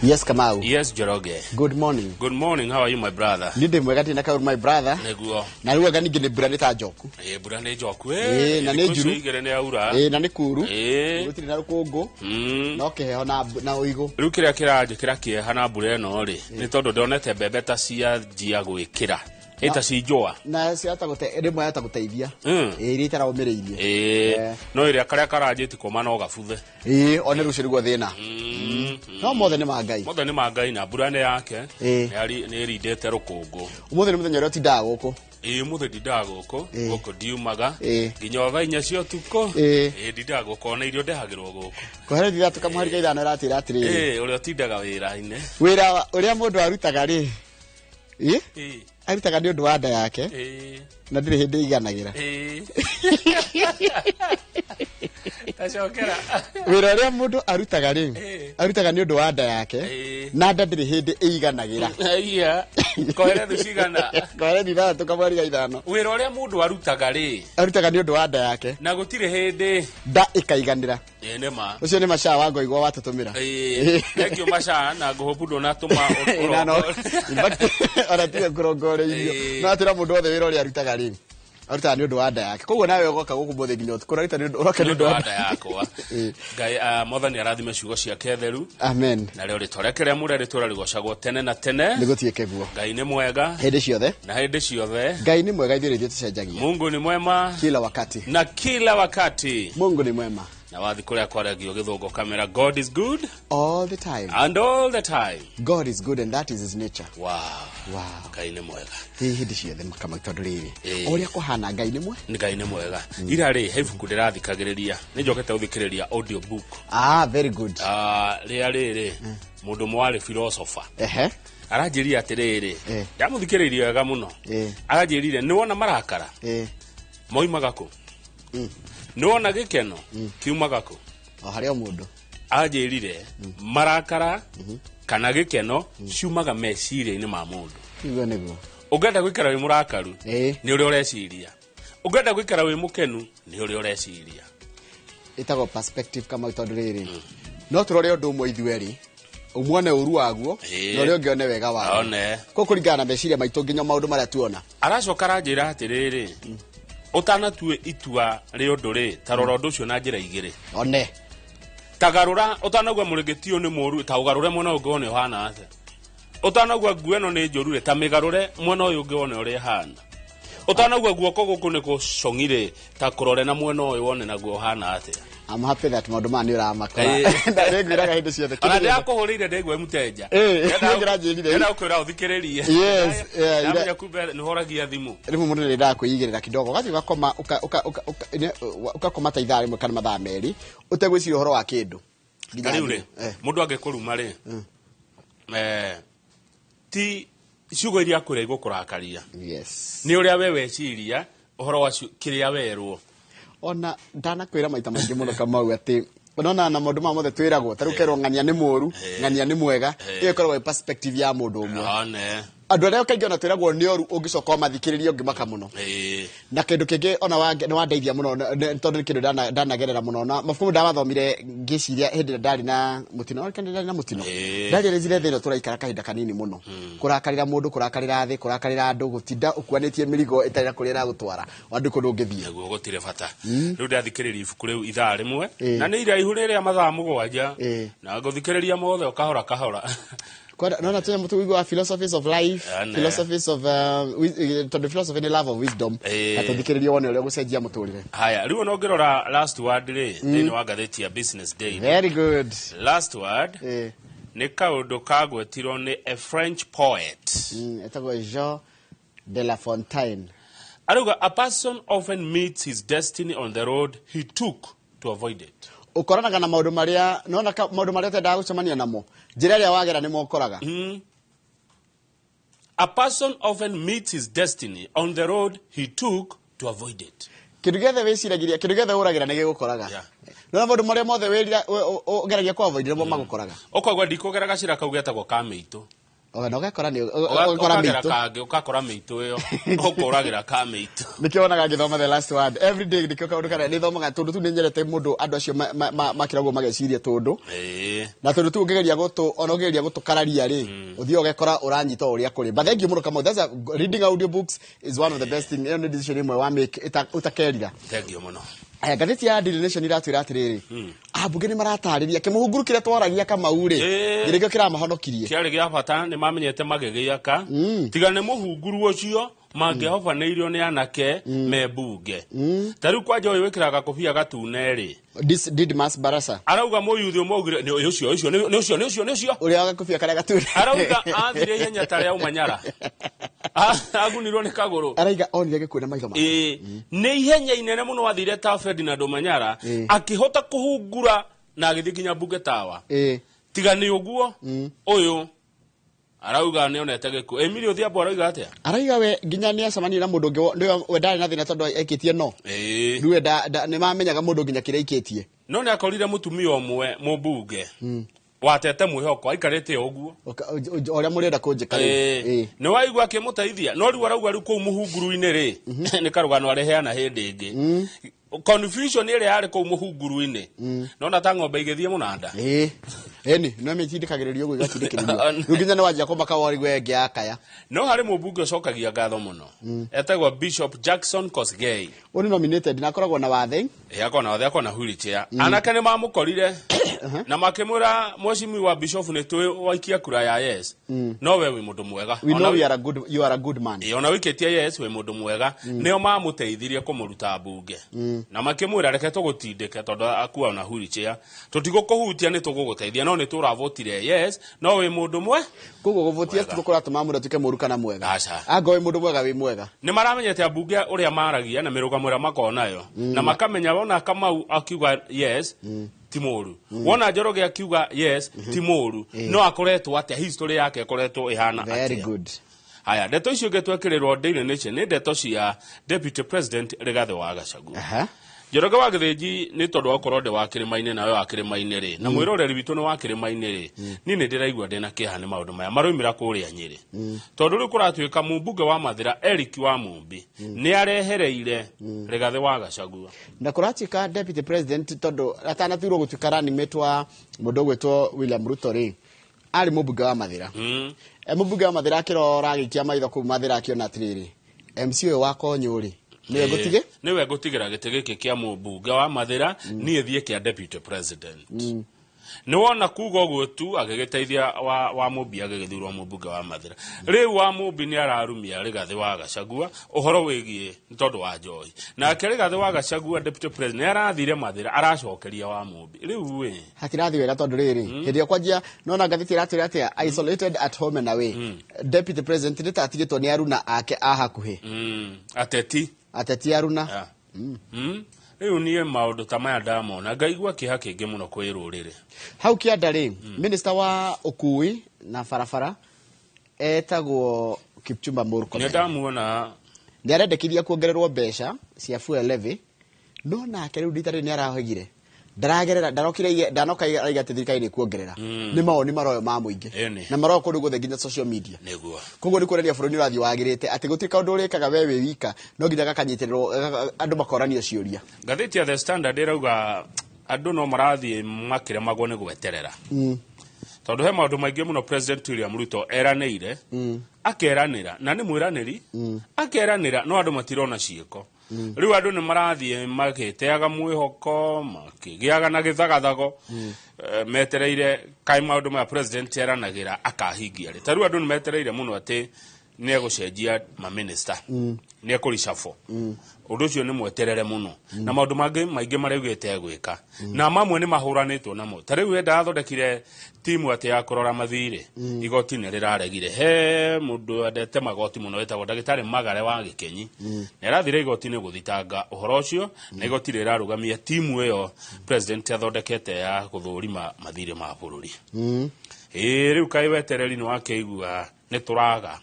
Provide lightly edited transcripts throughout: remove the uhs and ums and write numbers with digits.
Yes, Kamau. Yes, Joroge. Good morning. Good morning. How are you, my brother? Ninde mwegati na kaur my brother. Neguo. Na ruwa gani gine burane ta joku. Burane joku. Na ne juru. Igere ne aura. Na ne kuru. Gutiri na rukungu. No keho na uigo. Riu kira hana mbura eno ri. Ni tondu ndonete mbembe ta cia njia gwikira. Eta cinjua. Na ciata gute rimwe yata guteithia. Iri tara umiriirie. No iri akaria karanjiti koma no gabuthe. One rucio riguo thina. No mothe ni mangai. Mothe ni mangai na mbura yake. Ni irindete rukungu. Umothe ni muthenya uri tindaga guku. Muthe ndindaga guku. Guku ndiumaga. Nginya thaa 4 cia utuku. Ndindaga guku na irio ndehagirwo guku. Kohere thitha tukamuharika ithano ratira atiri. Uri otindaga wira-ini. Wira uria mundu arutaga ri. Arutaga ni undu wa nda yake. Na ndire hindi iganagira. Tacokera. Wira uria mundu arutaga ri. Arutaga ni undu wa nda yake. Na nda ndire hindi iganagira. Kohere thucigana. Kohere thitha tukamuharika ithano. Wira uria mundu arutaga ri. Arutaga ni undu wa nda yake. Na gutire hindi nda ikaiganira. Nema. Ucio ni Masha wa Ngoigwa watutumira. Thank you Masha na nguhopu ndonatuma Ora tiga ngorongore-irio. No atira mundu othe wira uria arutaga ri. Arutaga ni undu wa nda yake. Koguo nawe ugoka guku muthe nginya utukura rita ni undu wa nda yakwa. Ngai Mwathani arathime ciugo ciake theru. Amen. Na rĩo rĩtwa rĩake rĩa mũre rĩtũra rĩgocagwo tene na tene. Nĩgũtiĩke guo. Ngai nĩ mwega. Hĩndĩ ciothe. Na hĩndĩ ciothe. Ngai nĩ mwega, ithuĩ rĩthiĩ tũcenjagia. Mungu ni mwema. Kila wakati. Na kila wakati. Mungu ni mwema. Na wathi kuria kwaragio githungu kamera. God is good all the time. And all the time. God is good and that is his nature. Wow. Wow. Ngai nĩ mwega. Hĩndĩ ciothe makama tondu rĩrĩ. Ũrĩa kũhana Ngai nĩ mwega. Ngai nĩ mwega. Ira rĩ he ibuku ndĩrathikagĩrĩria. Nĩ njokete gũthikĩrĩria audio book. Very good. Rĩa rĩrĩ mũndũ mwarĩ philosopher. Aranjĩria atĩrĩrĩ. Ndamũthikĩrĩirie wega mũno. Aranjĩrire nĩ wona marakara. Moimaga kũ? Nĩwona gĩkeno kiumaga kũ? O harĩa mũndũ. Anjĩrire marakara kana gĩkeno ciumaga meciria-inĩ ma mũndũ. Kiugo nĩguo. Ũngĩenda gũikara wĩ mũrakaru nĩ ũrĩa ũreciria. Ũngĩenda gũikara wĩ mũkenu nĩ ũrĩa ũreciria. Ĩtagwo perspective kama tondu rĩrĩ. No tũrore ũndũ ũmwe ithuerĩ. Umwone ũru waguo na ũrĩa ũngĩ one wega waguo. Ko kũringana na meciria maitũ nginya maũndũ marĩa tuona. Aracoka aranjĩra atĩrĩrĩ. Utanatue itua rĩ ũndũ rĩ tarora ũndũ ũcio na njĩra igĩrĩ. One. Tagarũra utanagua mũrĩgĩtio nĩ mũru ta ũgarũre mwena ũngĩ wone ũhana atĩa. Utanagua nguo ĩno nĩ njũru ta mĩgarũre mwena ũyũ ũngĩ wone ũrĩa ihana. Utanagua guoko gũkũ nĩ gũcongire ta kũrore na mwena ũyũ wone naguo ũhana atĩa. I'm happy that maũndũ maya nĩ ũramakora. Ndĩngĩraga hĩndĩ ciothe. Ona ndĩrakũhũrĩire ndĩigua mũteja. Ndĩra ũkwĩra ũthikĩrĩrie. Yes. Ndamenya kumbe nĩ horagia thimũ. Rĩmwe mũndũ nĩ ndakwĩigĩrĩra kidogo. Ũgathiĩ ũgakoma ũgakoma ta ithaa rĩmwe kana mathaa merĩ ũtegwĩciria ũhoro wa kĩndũ. Rĩu rĩ mũndũ angĩkũruma rĩ ti ciugo iria kwĩra igũkũrakaria. Yes. Nĩ ũrĩa we weciria ũhoro wa kĩrĩa werwo. Ona ndanakwĩra maita maingĩ mũno Kamau atĩ onona na maũndũ mothe twĩragwo ta rĩu kerwo ng'ania nĩ mũru ng'ania nĩ mwega ĩyo ĩkoragwo perspective ya mũndũ ũmwe. Andũ arĩa kaingĩ ona twĩragwo nĩ ũru ũngĩcoka ũmathikĩrĩria ũngĩmaka mũno. Na kĩndũ kĩngĩ ona nĩ wandeithia mũno tondũ nĩ kĩndũ ndanagerera mũno na mabuku ndamathomire ngĩciria hĩndĩ ndarĩ na mũtino ndarĩrĩzire thĩ ĩno tũraikara kahinda kanini mũno. Kũrakarĩra mũndũ kũrakarĩra thĩ kũrakarĩra andũ gũtinda ũkuanĩtie mĩrigo ĩtarĩ na kũrĩa ĩragũtwara andũ kũndũ ũngĩthiĩ. Naguo gũtirĩ bata. Rĩu ndathikĩrĩria ibuku rĩu ithaa rĩmwe na nĩ iraihu rĩrĩa mathaa mũgwanja na ngũthikĩrĩria mothe kahora kahora. No na tena mtu wa philosophies of life, philosophies of to the philosophy and love of wisdom. Atũthikĩrĩria wone ũrĩa gũcenjia mũtũrĩre. Haya, rĩu no ngĩrora last word rĩ thĩinĩ wa ngathĩti ya Business Day. Very good. Last word nĩ kaũndũ kagwetirwo nĩ a French poet. Etagwo Jean de La Fontaine. Arauga a person often meets his destiny on the road he took to avoid it. Ukoranaga na maũndũ marĩa nona maũndũ marĩa ũtendaga gũcemania namo njĩra ĩrĩa wagera nĩmo ũkoraga. A person often meets his destiny on the road he took to avoid it. Kĩndũ gĩothe wĩciragiria kĩndũ gĩothe ũragĩra nĩ gĩgũkoraga. Nona maũndũ marĩa mothe wĩrira ũgeragia kwa avoid nĩmo magũkoraga. Ũkagwa ndikũgera gacira kau getagwo ka mĩitũ. no gakora ni ukora mito kange ukakora mito iyo ukuragira ka mito nikionaga ngithoma the last word every day ndikio kaundu kana ni thomaga tundu tu ninyerete mundu andu acio makiragwo mageciria tundu na tundu tu ngegeria gutu onogeria gutu kararia ri uthio ugekora uranyita uria kuri but thank you muno kamo that's reading audiobooks is one of the best thing any decision imwe wa make utakerira thank you muno gatheti ya Daily Nation iratwira atiriri abunge ni maratariria kimuhungurukire twaragia Kamau-ri ngirikio kiramahonokirie kiari gia bata ni mamenyete magigiaka tiga ni muhunguru ucio mangehobanirio ni anake mebunge tariu kwanja uyu wikiraga kofia gatune ri Didmas Barasa arauga muyuthi umogire ni ucio uria gakofia karia gatune arauga athire ihenya tare au manyara agunirwo ni kaguru araiga onire gikuina maitho ma ni ihenya inene muno athire ta Ferdinand Manyara akihota kuhungura na agithii nginya bunge tawa tiga ni uguo uyu arauga ni onete giku Emilio Thiambo arauga atia araiga we nginya ni acamania na mundu ngi we ndari na thina tondu ekitie no riwe ni mamenyaga mundu nginya kire ikitie no ni akorire mutumia omwe mubunge watete mwihoko aikarete uguo oria murenda kunjika ni waigua akimutaithia no riu arauga riu ku muhunguru-ini ri ni karugano areheana hindi ingi confusion ile yari ku muhunguru-ini no na ta ng'ombe igithie munanda eni no metindikagiririo gwe gatindikiririo nginya ni wajia komaka wori gwe ngiakaya no hari mubunge ucokagia ngatho muno etagwa Bishop Jackson Kosgei uni nominated na koragwo na wathe akona wheelchair anake ni mamukorire na makimura mweshimi wa Bishop ni twi waikia kura ya yes no we wi mundu mwega we know you are a good man ona wikitie yes we mundu mwega nio mamuteithirie kumuruta bunge na makimura reke tugutindike tondu akua na wheelchair tutigukuhutia ni tuguguteithia no ni turavotire yes no we mundu mwe kugo guvotia tukura tumamu tuke muruka na mwega anga we mundu mwega wi mwega ni maramenyete abunge uria maragia na mirugamo ria makonayo na makamenya wona Kamau akiuga yes Timoru wona Njoroge akiuga yes Timoru no akoretwo atia history yake akoretwo ihana atia very good haya ndeto icio ngetwekirirwo Daily Nation ni ndeto cia Deputy President Rigathi wa Gachagua Njoroge wa Githinji ni tondu okorwo ndi wa Kirima-ini nawe wa Kirima-ini ri na mwiroreri witu ni wa Kirima-ini ri ni ndiraigua ndina kiha ni maundu maya maroimira kuria Nyeri tondu ri kuratuika mubunge wa Mathira Eric wa Mumbi ni arehereire Rigathi wa Gachagua na kuratika Deputy President tondu atanathirwo gutuika ranimetwa mundu gwetwo William Ruto ri ari mubunge wa Mathira mubunge wa Mathira kirora agikia maitho ku Mathira akiona atiriri MC wa Konyuri niwe gutigira gite giki kia mubunge wa Mathira ni ethie kia Deputy President ni wona kuga uguo tu agigiteithia wa Mumbi agigithurwa mubunge wa Mathira riu wa Mumbi ni ararumia Rigathi wa Gachagua uhoro wigie tondu wa Njoi na Rigathi wa Gachagua Deputy President ni arathire Mathira aracokeria wa Mumbi riu we hatirathi wega tondu riri hindia kwanjia nona ngathiti iratwira atia isolated at home and away Deputy President ni tatigitwo ni aruna ake ahakuhi ateti aruna riu nie maundu ta maya ndamona ngaigua kiha kingi muno kwi rurire hau kianda ri minister wa ukui na barabara etagwo Kipchumba Murkomen ni ndamuona ni arendekithia kuongererwo mbeca cia fuel levy no nake riu nditari ni arahegire ndaragerera ndarokire ndanoka aiga thirikari ni kuongerera ni maoni maroyo ma muingi na maroyo kundu guthe nginya social media niguo koguo ni kureria buruni urathi wagirite ati gutika undu urikaga we wi wika no nginya gakanyitirwo andu makoranio ciuria ngathiti ya The Standard irauga andu no marathi makire magwo ni gweterera tondu he maundu maingi muno President William Ruto eranire akeranira na ni mwiraniri akeranira no andu matirona ciiko riu andu ni marathie magiteaga mwihoko makigiaga na githagathago metereire kai maundu ma President eranagira akahingia ri tariu andu ni metereire muno ati ni egucenjia ma minister ni ekuricafo undu cio ni mweterere muno na maundu maingi maraugite egwika na mamwe ni mahuranitwo namo tariu wenda athondekire timu ati ya kurora mathire igoti ni riraregire he mundu adete magoti muno wetagwo Ndagitari Magare wa Gikenyi nerathire igoti ni guthitanga uhoro ucio na igoti rirarugamia timu iyo President athondekete ya guthurima mathire ma bururi riu kai wetereri ni wakeigua ni turaga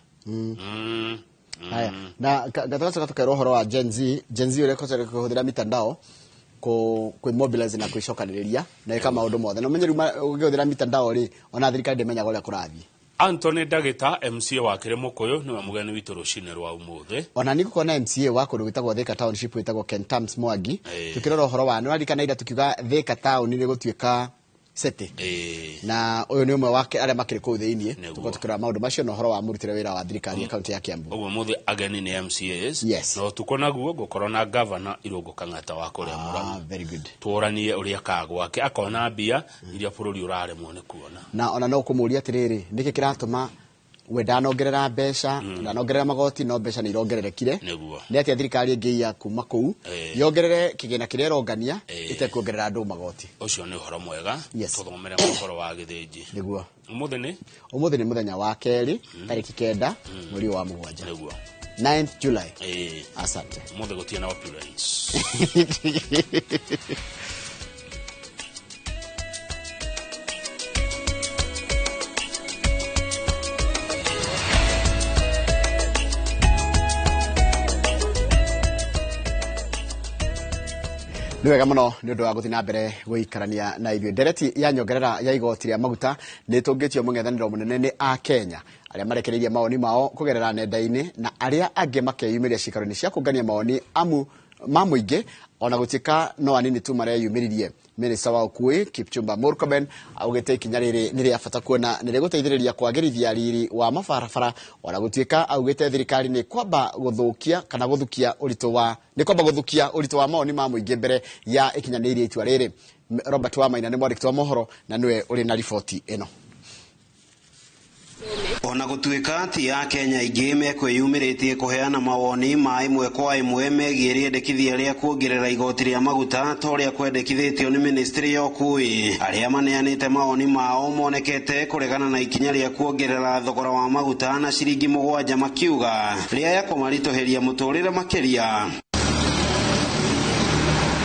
haya na gatagacoka tukaira uhoro wa Gen Z uria kotere kuhuthira mitandao ku mobilize na kwicokaniriria na eka maundu mothe no menyeru ugiuthira mitandao ri ona thirikari ndimenya uria kurathie Anthony Ndagita MCA wa Kĩrĩmukuyu niwe mugeni witũ rũcinĩ rwa ũmũthĩ. Ona nĩ gũkorwo na MCA wa kũndũ gwĩtagwo Thika Township wĩtagwo Ken Tams Mwangi. Tukĩrora ũhoro wa nĩrarikana ira tukiuga Thika Town nĩ gũtuĩka city. Na ũyũ nĩ ũmwe wake arĩa makĩrĩ kũu thĩinĩ. Tukĩrora maũndũ macio na ũhoro wa mũrutĩre wĩra wa thirikari ya kaunti ya Kiambu. Ũguo mũthĩ ageni nĩ MCAs. Yes. No tuko naguo gũkorwo na governor Irũngũ Kang'ata wa kũrĩa Mũrang'a. Very good. Tuoranie ũrĩa kagwake akona mbia iria bũrũri ũraremwo nĩ kuona. Na ona no kũmũria atĩrĩrĩ nĩkĩ kĩratũma we ndanongerera mbeca ndanongerera magoti no mbeca nĩ irongererekire nĩ atĩa thirikari ĩngĩia kuma kũu yongerere kĩgĩna kĩrĩa ĩrongania ĩtekuongerera andũ magoti. Ũcio nĩ ũhoro mwega tũthomere ũhoro wa gĩthĩnji. Nĩguo ũmũthĩ nĩ mũthenya wa kerĩ tarĩki 9 mweri wa 7. Nĩguo 9th July. Asante. Ũmũthĩ gũtirĩ na opulence. Nĩ wega mũno nĩ ũndũ wa gũthiĩ na mbere gũikarania na ithuĩ. Ndereti ya nyongerera ya igoti rĩa maguta nĩ tũngĩtio mũng'ethanĩro mũnene nĩ a Kenya arĩa marekereirie mawoni mao kũgerera nenda-inĩ na arĩa angĩ makeyumĩria ciikaro-inĩ cia kũngania mawoni ma mũingĩ ona gũtuĩka no anini tu mareyumĩririe. Minista wa ũkuui Kipchumba Murkomen augĩte ikinya rĩrĩ nĩ rĩa bata kuona nĩ rĩgũteithĩrĩria kwagĩrithia riri wa mabarabara ona gũtuĩka augĩte thirikari nĩ kwamba gũthũkia ũritũ wa mawoni ma mũingĩ mbere ya ikinyanĩirie itua rĩrĩ. Robert Wamaina nĩ mwandĩki wa mohoro na niwe ũrĩ na riboti ĩno. Ona gũtuĩka ti ya Kenya ingĩ mekwĩyumĩrĩtie kũheana mawoni ma ĩmwe kwa ĩmwe megiĩ rĩendekithia rĩa kuongerera igoti rĩa maguta ta ũrĩa kwendekithĩtio nĩ ministry ya ũkuui. Arĩa maneanĩte mawoni mao monekete kũregana na ikinya rĩa kuongerera thogora wa maguta na ciringi 7 makiuga rĩaya kũmaritũhĩria mũtũrĩre makĩria.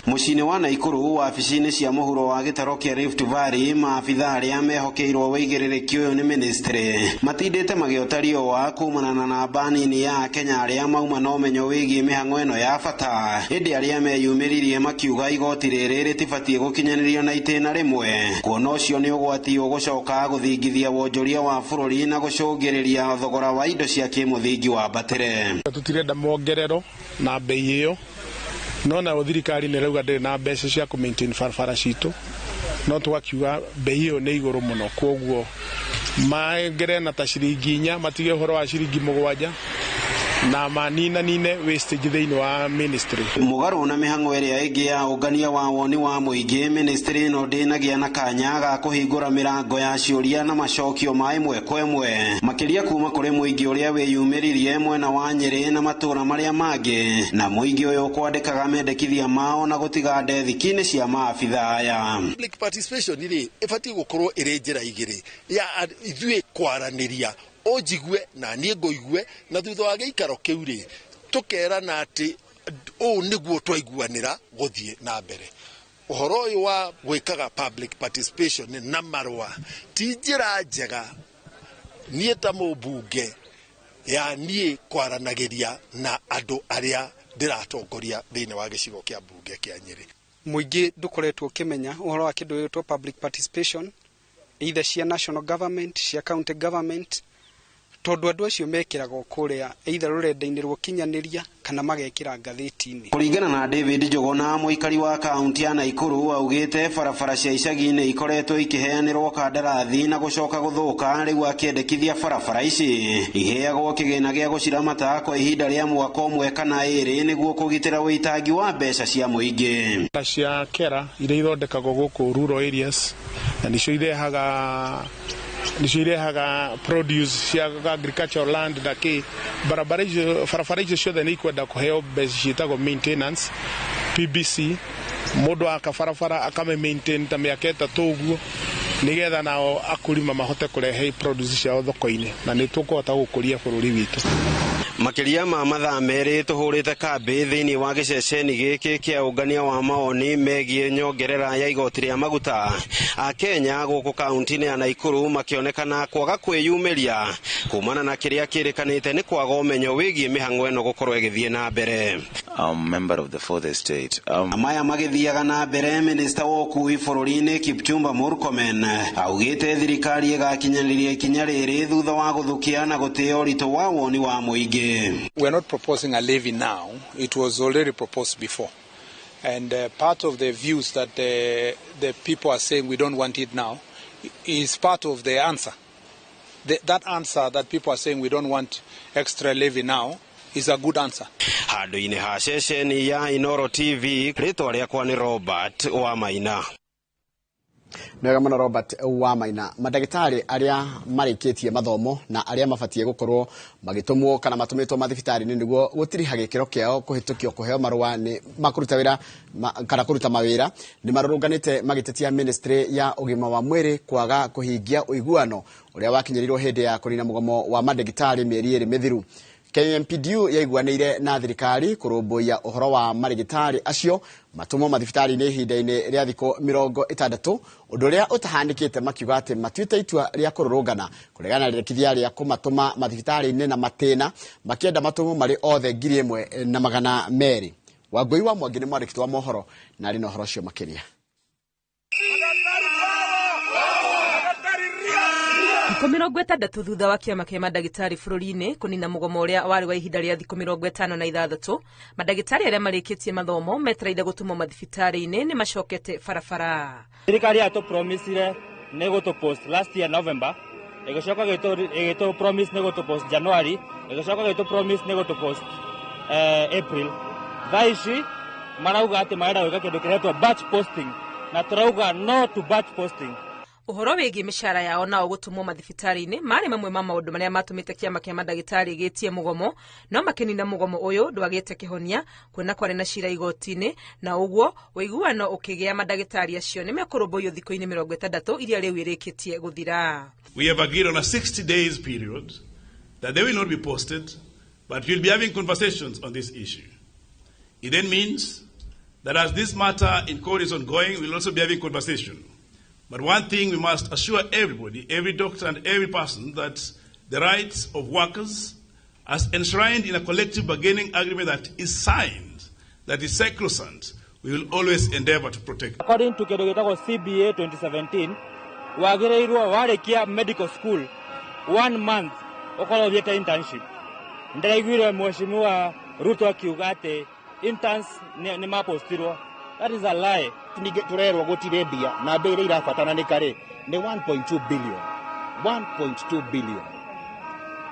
Mũciĩ-inĩ wa Naikuru wabici-inĩ cia mũhuro wa gĩtaro kĩa Rift Valley maabitha arĩa mehokeirwo wĩigĩrĩrĩki ũyũ nĩ ministry matindĩte magĩotario wa kumana na namba nini ya Kenya arĩa mauma na ũmenyo wĩgiĩ mĩhang'o ĩno ya bata. Hĩndĩ arĩa meyumĩririe makiuga igoti rĩrĩ rĩtibatiĩ gũkinyanĩrio na itĩna rĩmwe kuona ũcio nĩ ũgwati ũgũcoka gũthingithia wonjoria wa bũrũri na gũcũngĩrĩria thogora wa indo cia kĩmũthingi wa mbatĩre. Tũtirenda mongerero na bei ĩyo no na thirikari nĩ rauga ndĩrĩ na mbeca cia kũ-maintain barabara citũ no tũgakiuga bei ĩyo nĩ igũrũ mũno kwoguo maengere na ta ciringi 4 matige ũhoro wa ciringi 7 na manine wastage thĩinĩ wa ministry. Mũgarũ na mĩhang'o ĩrĩa ĩngĩ ya ũngania wa woni wa mũingĩ ministry ĩno ndĩnagia na kanya ga kũhingũra mĩrango ya ciũria na macokio ma ĩmwe kwa ĩmwe makĩria kuma kũrĩ mũingĩ ũrĩa wĩyumĩririe mwena wa Nyeri na matũra marĩa mangĩ na mũingĩ ũyũ kwandĩkaga mendekithia mao na gũtiga ndethiki-inĩ cia maabitha aya. Public participation rĩ ĩbatiĩ gũkorwo ĩrĩ njĩra igĩrĩ ya ithuĩ kwaranĩria ojigue na niĩ ngũigue na thutha wa gĩikaro kĩu rĩ tũkerana atĩ ũũ nĩguo twaiguanĩra gũthiĩ na mbere. Ũhoro ũyũ wa gwĩkaga public participation na marũa ti njĩra njega niĩ ta mũmbunge ya niĩ kwaranagĩria na andũ arĩa ndĩratongoria thĩinĩ wa gĩcigo kĩa mbunge kĩa Nyeri. Mũingĩ ndũkoretwo ũkĩmenya ũhoro wa kĩndũ gĩtwo public participation either cia national government cia county government tondũ andũ acio mekĩraga kũrĩa either rũrenda-inĩ rwa ũkinyanĩria kana magekĩra ngathĩti-inĩ. Kũringana na David Njuguna mũikari wa kaunti ya Naikuru augĩte barabara cia icagi-inĩ ikoretwo ikĩheanĩrwo kandarathi na gũcoka gũthũka rĩu akĩendekithia barabara ici iheagwo kĩgĩna gĩa gũciramata kwa ihinda rĩa mwaka ũmwe kana ĩrĩ nĩguo kũgitĩra wĩitangi wa mbeca cia mũingĩ. Cia kera iria ithondekagwo gũkũ rural areas na nicio irehaga produce cia agricultural land na kĩ barabara icio ciothe nĩ ikwenda kũheo mbeca ciĩtagwo maintenance PBC mũndũ akabarabara akame-maintain ta mĩaka 3 ũguo nĩgetha nao akurima mahote kũrehe produce ciao thoko-inĩ na nĩ tũkũhota gũkũria bũrũri witũ. Makiria ma mathaa merĩ tũhũrĩte kambĩ thĩinĩ wa gĩceceni gĩkĩ kĩa ũngania wa maoni megiĩ nyongerera ya igoti rĩa maguta. Akenya gũkũ kaunti-inĩ ya Naikuru makĩonekana kwaga kwĩyumĩria kumana na kĩrĩa kĩrĩkanĩte nĩ kwaga ũmenyo wĩgiĩ mĩhang'o ĩno gũkorwo ĩgĩthiĩ na mbere. Member of the fourth estate. Maya magĩthiaga na mbere, Minister wa ũkui bũrũri-inĩ Kipchumba Murkomen augĩte thirikari ĩgakinyanĩria ikinya rĩrĩ thutha wa gũthũkia na gũtĩĩa ũritũ wa woni wa mũingĩ. We're not proposing a levy now. It was already proposed before. And part of the views that the people are saying we don't want it now is part of the answer. That answer that people are saying we don't want extra levy now is a good answer. Handũ-inĩ ha ceceni ya Inoro TV, rĩtwa rĩakwa nĩ Robert Wamaina. Nega mũno Robert Wamaina. Madagĩtarĩ arĩa marĩkĩtie mathomo na arĩa mabatie gũkorwo magĩtũmwo kana matũmĩtwo mathibitarĩ-inĩ nĩguo gũtiriha gĩkĩro kĩao kũhĩtũkio kũheo marũa nĩ makũruta wĩra kana kũruta mawĩra nĩ marũrũnganĩte magĩtetia ministry ya ũgima wa mwĩrĩ kwaga kũhingia ũiguano ũrĩa wakinyĩrirwo hĩndĩ ya kũnina mũgomo wa madagĩtarĩ mĩeri 2 mĩthiru. KMPDU yaiguanĩire na thirikari kũrũmbũiya ũhoro wa marigitari acio matũmwo mathibitarĩ-inĩ ihinda-inĩ rĩa thikũ 60, ũndũ ũrĩa ũtahanĩkĩte makiuga atĩ matuĩte itua rĩa kũrũrũngana kũregana rĩrekithia rĩa kũmatũma mathibitarĩ-inĩ na matĩna makĩenda matũmwo marĩ othe 1,200. Wangui wa Mwangi nĩ mwandĩki wa mohoro na arĩ na ũhoro ũcio makĩria. Thikũ 60 thutha wa kĩama kĩa madagĩtarĩ bũrũri-inĩ kũnina mũgomo ũrĩa warĩ wa ihinda rĩa thikũ 56, madagĩtarĩ arĩa marĩkĩtie mathomo metereire gũtũmwo mathibitarĩ-inĩ nĩ macokete barabara. Thirikari yatũ promisire nĩ gũtũ post last year November, ĩgĩcoka gĩtũ promise nĩ gũtũ post January, ĩgĩcoka gĩtũ promise nĩ gũtũ post April. Thaici marauga atĩ marenda gwĩka kĩndũ kĩretwo batch posting, na turauga no to batch posting. Ũhoro wĩgiĩ mĩcara yao nao gũtũmwo mathibitarĩ-inĩ marĩ mamwe ma maũndũ marĩa matũmĩte kĩama kĩa madagĩtarĩ gĩtie mũgomo, no makĩnina mũgomo ũyũ ndwagĩte kĩhonia kuona kwarĩ na cira igoti-inĩ, na ũguo ũiguano ũkĩgĩa madagĩtarĩ acio nĩ mekũrũmbũiyo thikũ-inĩ 60 iria rĩu irĩkĩtie gũthira. We have agreed on a 60 days period that they will not be posted, but we'll be having conversations on this issue. It then means that as this matter in court is ongoing, we'll also be having conversation. But one thing we must assure everybody, every doctor and every person, that the rights of workers, as enshrined in a collective bargaining agreement that is signed, that is sacrosanct, we will always endeavor to protect. According to CBA 2017, wagĩrĩirwo warĩkia medical school 1 month ũkorwo ũthiĩte internship. Ndĩraiguire mheshimiwa Ruto akiuga atĩ interns nĩ mapostirwo. That is a lie. Turerwo gũtirĩ mbia na mbia iria irabatana nĩ karĩ nĩ 1.2 billion. 1.2 billion.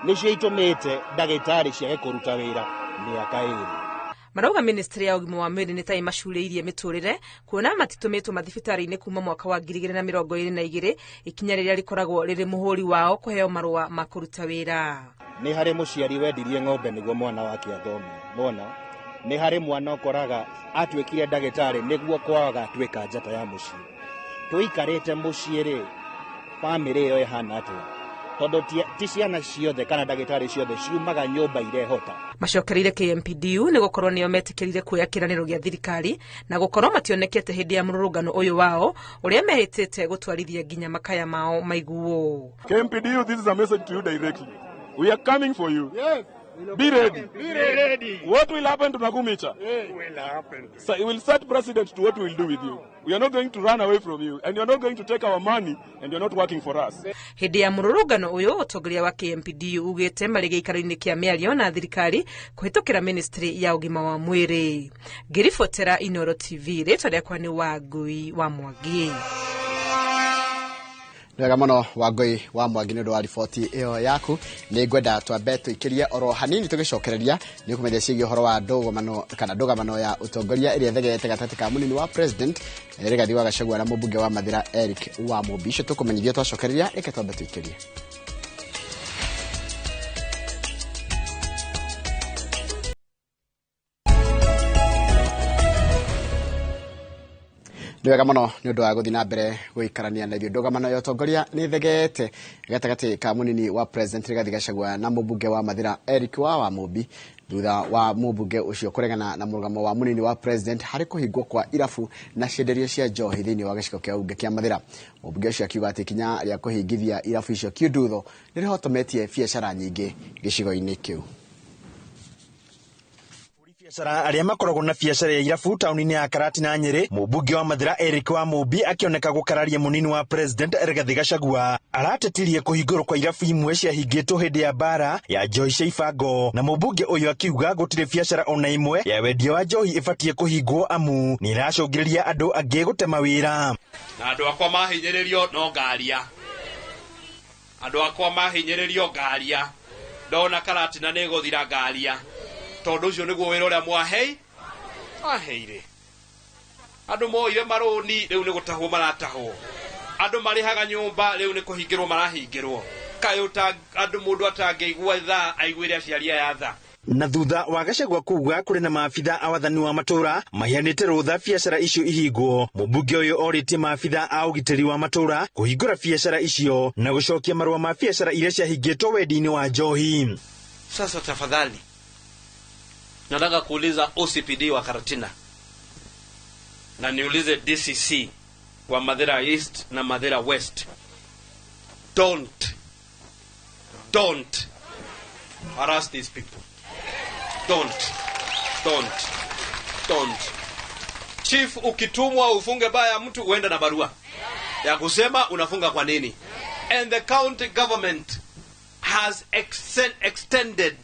Nĩcio itũmĩte ndagĩtarĩ ciage kũruta wĩra mĩaka 2. Marauga ministry ya ũgima wa mwĩrĩ nĩ ta imacurĩirie mĩtũrĩre kuona matitũmĩtwo mathibitarĩ-inĩ kuma mwaka wa 2022 ikinya rĩrĩa rĩkoragwo rĩrĩ mũhũri wao kũheo marũa ma kũruta wĩra. Nĩ harĩ mũciari wendirie ng'ombe nĩguo mwana wake athome. Mona nĩ harĩ mwana ũkoraga atuĩkire ndagĩtarĩ nĩguo kwaga atuĩka njata ya mũciĩ. Tũikarĩte mũciĩ rĩ, famĩlĩ ĩyo ĩhana atĩa? Tondũ ti ciana ciothe kana ndagĩtarĩ ciothe ciumaga nyũmba irehota. Macokereire KMPDU nĩ gũkorwo nĩo metĩkĩrire kuoya kĩranĩro gĩa thirikari na gũkorwo mationekete hĩndĩ ya mũrũrũngano ũyũ wao ũrĩa mehĩtĩte gũtwarithia nginya makaya mao maiguo. KMPDU, this is a message to you directly. We are coming for you. Yes. Be ready. Be ready. What will happen to Nakumicha? Will happen. So it will set precedent to what we will do with you. We are not going to run away from you, and you are not going to take our money, and you are not working for us. Hĩndĩ ya mũrũrũngano ũyũ ũtongoria wa KMPDU ugĩte marĩ gĩikaro-inĩ kĩa mĩario na thirikari kũhĩtũkĩra ministry ya ũgima wa mwĩrĩ. Ngĩribotera Inoro TV, rĩtwa rĩakwa nĩ Wangui wa Mwangi. Nega mũno Wangui wa Mwangi nĩ ũndũ wa riboti ĩyo yaku. Nĩ ngwenda twambe tũikĩrie oro hanini tũgĩcokereria nĩ kũmenyithia ciĩgiĩ ũhoro wa ndũgamano ya ũtongoria ĩrĩa thegete gatagatĩ ka mũnini wa president Rigathi wa Gachagua na mũmbunge wa Mathira Eric Wamũmbi. Icio tũkũmenyithia twacokereria, reke twambe tũikĩrie. Nĩ wega mũno nĩ ũndũ wa gũthiĩ na mbere gũikarania na ithuĩ. Ndũgamano ya ũtongoria nĩ thegete gatagatĩ ka mũnini wa president Rigathi Gachagua na mũmbunge wa Mathira Eric wa Mũmbi thutha wa mũmbunge ũcio kũregana na mũrũgamo wa mũnini wa president harĩ kũhingwo kwa irabu na cienderio cia njohi thĩinĩ wa gĩcigo kĩa ũmbunge kĩa Mathira. Mũmbunge ũcio akiuga atĩ ikinya rĩa kũhingithia irabu icio kiundutho nĩ rĩhotometie biacara nyingĩ gĩcigo-inĩ kĩu. Biacara arĩa makoragwo na biacara ya irabu taũni-inĩ ya Karati na Nyeri, mũmbunge wa Mathira Eric wa Mũmbi akĩoneka gũkararia mũnini wa president Rigathi Gachagua aratetirie kũhingũrwo kwa irabu imwe ciahingĩtwo hĩndĩ ya mbara ya njohi cia ibango, na mũmbunge ũyũ akiuga gũtirĩ biacara ona imwe ya wendia wa njohi ĩbatiĩ kũhingwo amu nĩ iracũngĩrĩria andũ angĩ gũtema wĩra. Na andũ akwa mahinyĩrĩrio no ngaria, andũ akwa mahinyĩrĩrio ngaria, ndona Karati na nĩ gũthira ngaria tondu ucio niguo wira uria mwaheire andu moire maroni riu ni gutahwo maratahwo, andu marihaga nyumba riu ni kuhingirwo marahingirwo, kayo andu mundu atangeigua tha aiguire aciaria ya tha. Na thutha wa Gachagua kuuga kũrĩ na maabitha a wathani wa matũra mahianĩte rũtha biacara icio ihingwo, mũmbunge ũyũ orĩtie maabitha a ũgitĩri wa matũra kũhingũra biacara icio na gũcokia marũa ma biacara iria ciahingĩtwo wendi-inĩ wa njohi. Sasa tafadhali nataka kuuliza OCPD wa Karatina na niulize DCC wa Mathira East na Mathira West, don't harass these people. Don't. Chief, ukitumwa ufunge baya mtu uende na barua ya kusema unafunga kwa nini. And the county government has extended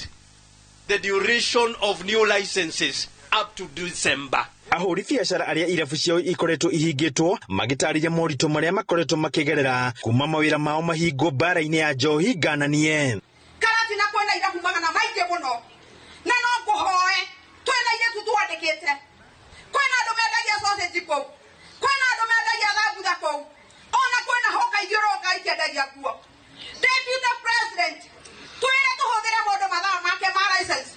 the duration of new licenses up to December. Ahũri biacara arĩa irabu ciao ikoretwo ihingĩtwo magĩtarĩria moritũ marĩa makoretwo makĩgerera kuma mawĩra mao mahingo mbara-inĩ ya njohi ngananie. Karati na kwenda irabu magana maingĩ mũno na no ngũhoe twĩna iretu twandĩkĩte, kwĩna andũ mendagia sausage kũu, kwĩna andũ mendagia thambutha kũu, ona kwĩna hoka ithiũrũrũka ikĩendagia kuo. Deputy President, twĩre tũhũthĩre mũndũ mathaa make ma license,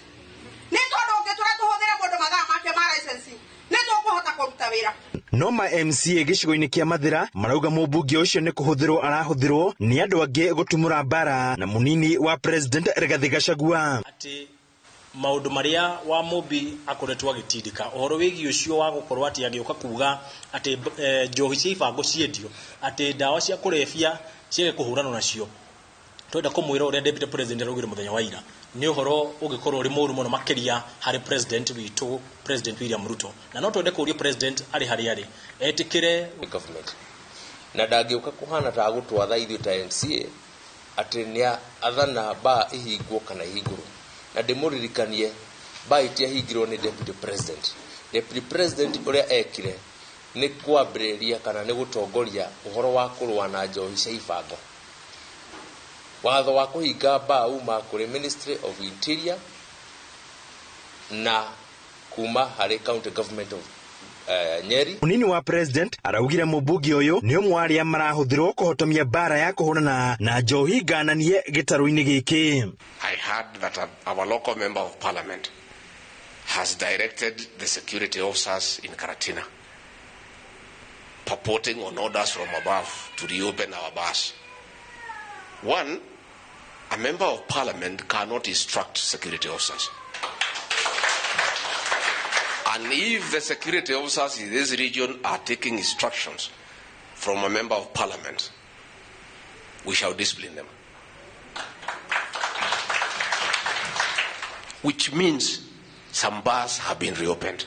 nĩ tondũ ũngĩtũra tũhũthĩre mũndũ mathaa make ma license nĩ tũkũhota kũruta wĩra. No ma MCA gĩcigo-inĩ kĩa Mathira marauga mũmbunge ũcio nĩ kũhũthĩrwo arahũthĩrwo nĩ andũ angĩ gũtumũra mbara na mũnini wa president Rigathi Gachagua. Ati maũndũ marĩa wa Mũmbi akoretwo agĩtindĩka ũhoro wĩgiĩ ũcio wa gũkorwo atĩ agĩũka kuga atĩ njohi cia ibango ciendio, atĩ ndawa cia kũrebia ciage kũhũranwo nacio. Twenda kũmwĩra ũrĩa deputy president araugire mũthenya wa ira nĩ ũhoro ũngĩkorwo ũrĩ mũũru mũno makĩria harĩ president witũ President William Ruto, na no twende kũũria president arĩ harĩa arĩ etĩkĩre government na ndangĩũka kũhana ta gũtwatha ithuĩ ta MCA atĩ nĩ athana ba ihingwo kana ihingũrwo. Na ndĩmũririkanie ba itiahingirwo nĩ deputy president. Deputy president ũrĩa ekire nĩ kwambĩrĩria kana nĩ gũtongoria ũhoro wa kũrũa na njohi cia ibango. Watho wa kũhinga ba uma kũrĩ Ministry of Interior na kuma harĩ county government of Nyeri. Mũnini wa president araugire mũmbunge ũyũ nĩ ũmwe arĩa marahũthĩrwo kũhotomia mbara ya kũhũrana na njohi ngananie gĩtarũ-inĩ gĩkĩ. I heard that our local member of parliament has directed the security officers in Karatina purporting on orders from above to reopen our bars. One, a member of parliament cannot instruct security officers. And if the security officers in this region are taking instructions from a member of parliament, we shall discipline them. Which means some bars have been reopened.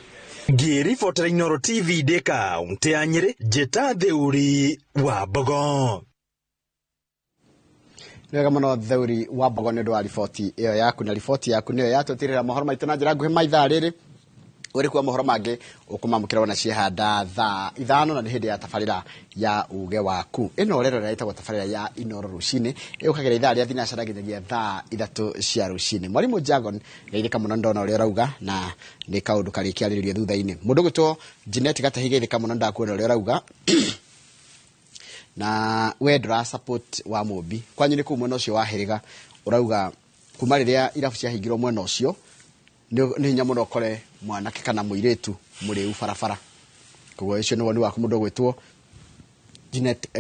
Ngĩribotera Inooro TV ndĩka kaũntĩ ya Nyeri, Njeta Theuri wa Mbogo. Wega mũno Theuri wa Mbogo nĩ ũndũ wa riboti ĩyo yaku, na riboti yaku nĩyo yatũtirĩra mohoro maitũ na njĩra nguhĩ maithaa rĩrĩ. Ũrĩ kwa mohoro mangĩ ũkũmamũkĩra na ciehanda thaa 5 na nĩ hĩndĩ ya tabarĩra ya uge waku. Ĩno rero ĩretagwo tabarĩra ya Inooro rũcinĩ ĩũkagĩra ithaa rĩa thinacara nginyagia thaa 3 cia rũcinĩ. Mwarimũ Jagon geithĩka mũno ndona ũrĩa ũrauga na nĩ kaũndũ karĩkĩarĩrĩrio thutha-inĩ. Mũndũ gwĩtwo Jeanette Gatahi geithĩka mũno ndakuona ũrĩa ũrauga na we ndũra support wa Mũmbi kwanyu nĩ kũu mwena ũcio wahĩrĩga ũrauga kuma rĩrĩa irabu ciahingirwo mwena ũcio nĩ hinya mũno ũkore mwanake kana mũirĩtu mũrĩu barabara. koguo icio nĩ woni waku mũndũ gwĩtwo Jeanette